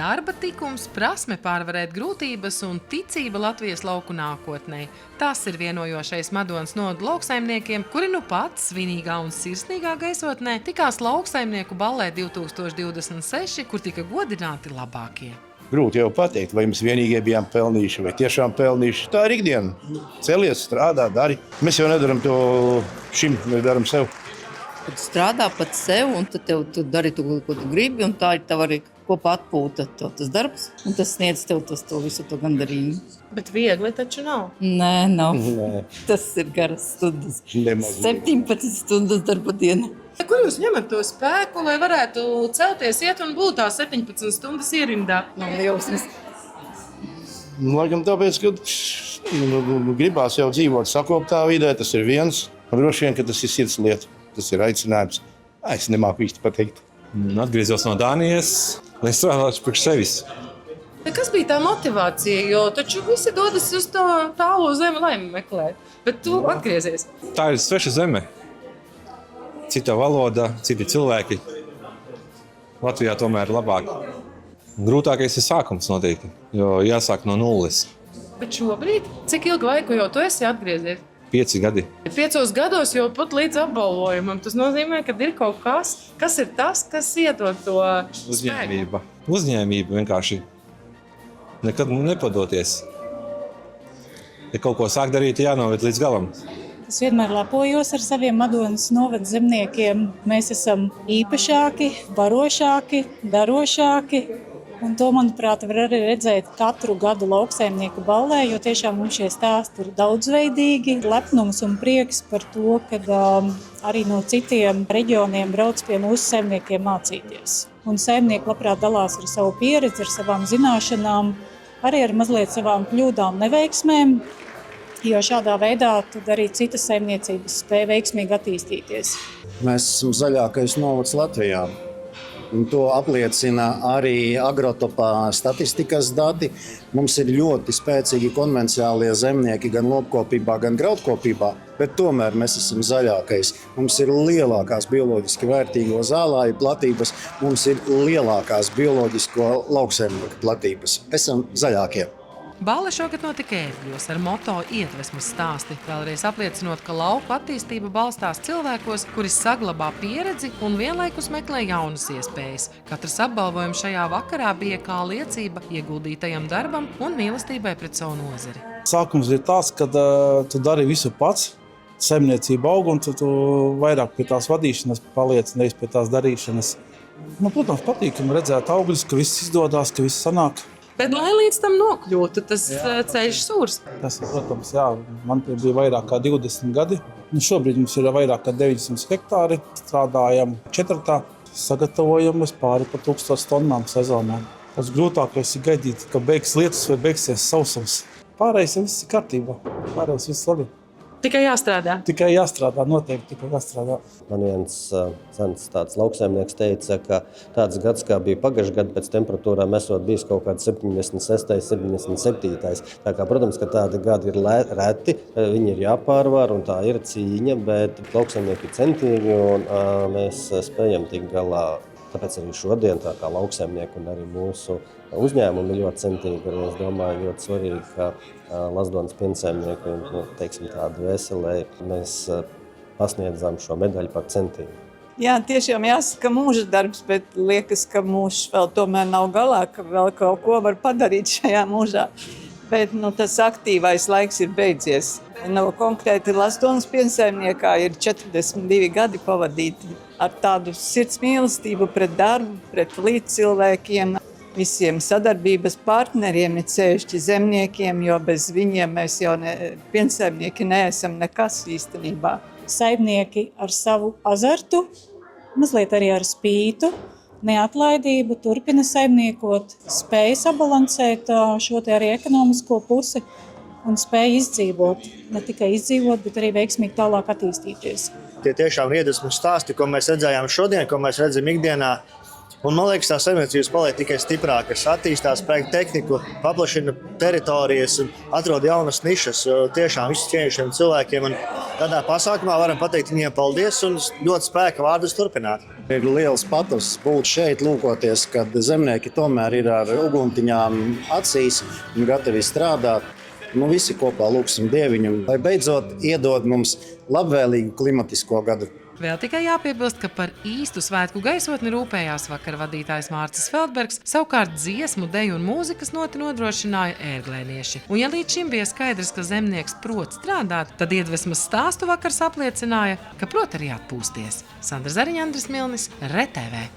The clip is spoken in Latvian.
Darba tikums, prasme pārvarēt grūtības un ticība Latvijas lauku nākotnē. Tas ir vienojošais Madonas novada lauksaimniekiem, kuri nu pat svinīgā un sirsnīgā gaisotnē tikās lauksaimnieku ballē 2026, kur tika godināti labākie. Grūti jau pateikt, vai mēs vienīgie bijām pelnījuši, vai tiešām pelnījuši. Tā ir ikdiena. Celies, strādā, dari. Mēs jau nedaram to šim, mēs daram sev. Kad strādā pat sev, un tad tu dari to, ko tu gribi, un tā ir tava arī kopā atpūta tas darbs, un tas sniedz tev to visu to gandarījumu. Bet viegli taču nav. Nē, nav. Nē. Tas ir garas stundas. Nemaz. 17 stundas darba diena. Kur jūs ņemat to spēku, lai varētu celties, iet un būt tā 17 stundas ierindā? Nav jausmas. Laikam tāpēc, ka gribās jau dzīvot sakoptā vidē, tas ir viens. Droši vien, ka tas ir sirds lieta. Tas ir aicinājums. Es nemāku īsti pateikt. Atgriezos no Dānijas, lai strādātu priekš sevis. Kas bija tā motivācija? Jo taču visi dodas uz to tālo zemi, lai meklētu. Bet tu atgriezies. Tā ir sveša zeme. Cita valoda, citi cilvēki. Latvijā tomēr ir labāk. Grūtākais ir sākums noteikti, jo jāsāk no nulles. Bet šobrīd, cik ilgu laiku jau tu esi atgriezies? 5 gadi. 5 gados jau pat līdz apbalvojumam. Tas nozīmē, ka ir kaut kas ir tas, kas iedod to spēku. Uzņēmība vienkārši. Nekad nepadoties. Ja kaut ko sāk darīt, jānoved līdz galam. Es vienmēr lepojos ar saviem Madonas novada zemniekiem. Mēs esam īpašāki, varošāki, darošāki. Un to, manuprāt, var arī redzēt katru gadu lauksaimnieku ballē, jo tiešām mums šie stāsti ir daudzveidīgi. Lepnums un prieks par to, ka arī no citiem reģioniem brauc pie mūsu saimniekiem mācīties. Un saimnieki labprāt dalās ar savu pieredzi, ar savām zināšanām, arī ar mazliet savām kļūdām, neveiksmēm, jo šādā veidā tad arī citas saimniecības spēja veiksmīgi attīstīties. Mēs esam zaļākais novads Latvijā. Un to apliecina arī agrotopā statistikas dati. Mums ir ļoti spēcīgi konvencionālie zemnieki gan lopkopībā, gan graudkopībā, bet tomēr mēs esam zaļākais. Mums ir lielākās bioloģiski vērtīgo zālāju platības, mums ir lielākās bioloģisko lauksaimnieku platības. Esam zaļākie. Balle šogad notika Ērgļos ar moto iedvesmas stāsti, vēlreiz apliecinot, ka lauku attīstība balstās cilvēkos, kuri saglabā pieredzi un vienlaikus meklē jaunas iespējas. Katrs apbalvojums šajā vakarā bija kā liecība ieguldītajam darbam un mīlestībai pret savu nozari. Sākums ir tas, kad tu dari visu pats, saimniecība aug un tu vairāk pie tās vadīšanas paliec, nevis pie tās darīšanas. Protams, patīkami redzēt augļus, ka viss izdodas, ka viss sanāk. Bet, lai līdz tam nokļūtu, tas ceļš sūrs. Tas, protams, jā, man bija vairāk kā 20 gadi. Šobrīd mums ir vairāk kā 900 hektāri. Strādājam 4. Sagatavojamies pāri pa 1000 tonnām sezonā. Tas grūtākais ir gaidīt, ka beigs lietus vai beigsies sausums. Pārējais viss ir kārtībā. Pārējais viss labi. Tikai jāstrādā. Tikai jāstrādā, noteikti tikai jāstrādā. Man viens sens tāds lauksaimnieks teica, ka tāds gads, kā bija pagājušajā gadā, pēc temperatūrām esot bijis kaut kāds 76, 77. Tā kā, protams, ka tādi gadi ir reti, viņi ir jāpārvar un tā ir cīņa, bet lauksaimnieki ir centīgi un mēs spējam tikt galā. Tāpēc arī šodien tā kā lauksaimnieki un arī mūsu uzņēmumi ļoti centīgi. Es domāju, ļoti svarīgi, ka Lazdonas piensaimnieki teiksim tādu veselē mēs pasniedzām šo medaļu par centību. Jā, tiešām jāsaka mūža darbs, bet liekas, ka mūžs vēl tomēr nav galā, ka vēl kaut ko var padarīt šajā mūžā. Bet tas aktīvais laiks ir beidzies. Konkrēti Lazdonas piensaimniekā ir 42 gadi pavadīti ar tādu sirds mīlestību pret darbu, pret līdzcilvēkiem, visiem sadarbības partneriem, ir sevišķi zemniekiem, jo bez viņiem mēs jau piensaimnieki neesam nekas īstenībā. Saimnieki ar savu azartu, mazliet arī ar spītu, neatlaidību, turpina saimniekot, spēja sabalansēt šo te arī ekonomisko pusi un spēja izdzīvot. Ne tikai izdzīvot, bet arī veiksmīgi tālāk attīstīties. Tie tiešām ir iedvesmas stāsti, ko mēs redzējām šodien, ko mēs redzam ikdienā. Un man liekas, tās saimniecības paliek tikai stiprākas, attīstās projektu tehniku, paplašina teritorijas un atrod jaunas nišas tiešām visu cieņušiem cilvēkiem. Un Tādā pasākumā varam pateikt viņiem paldies un ļoti spēka vārdus turpināt. Ir liels patos būt šeit, lūkoties, kad zemnieki tomēr ir ar uguntiņām acīs un gatavi strādāt. Visi kopā lūgsim Dieviņu, lai beidzot iedod mums labvēlīgu klimatisko gadu. Vēl tikai jāpiebilst, ka par īstu svētku gaisotni rūpējās vakara vadītājs Mārcis Feldbergs, savukārt dziesmu, deju un mūzikas noti nodrošināja ērglēnieši. Un ja līdz šim bija skaidrs, ka zemnieks prot strādāt, tad iedvesmas stāstu vakars apliecināja, ka prot arī atpūsties. Sandra Zariņa, Andris Milnis, RTV.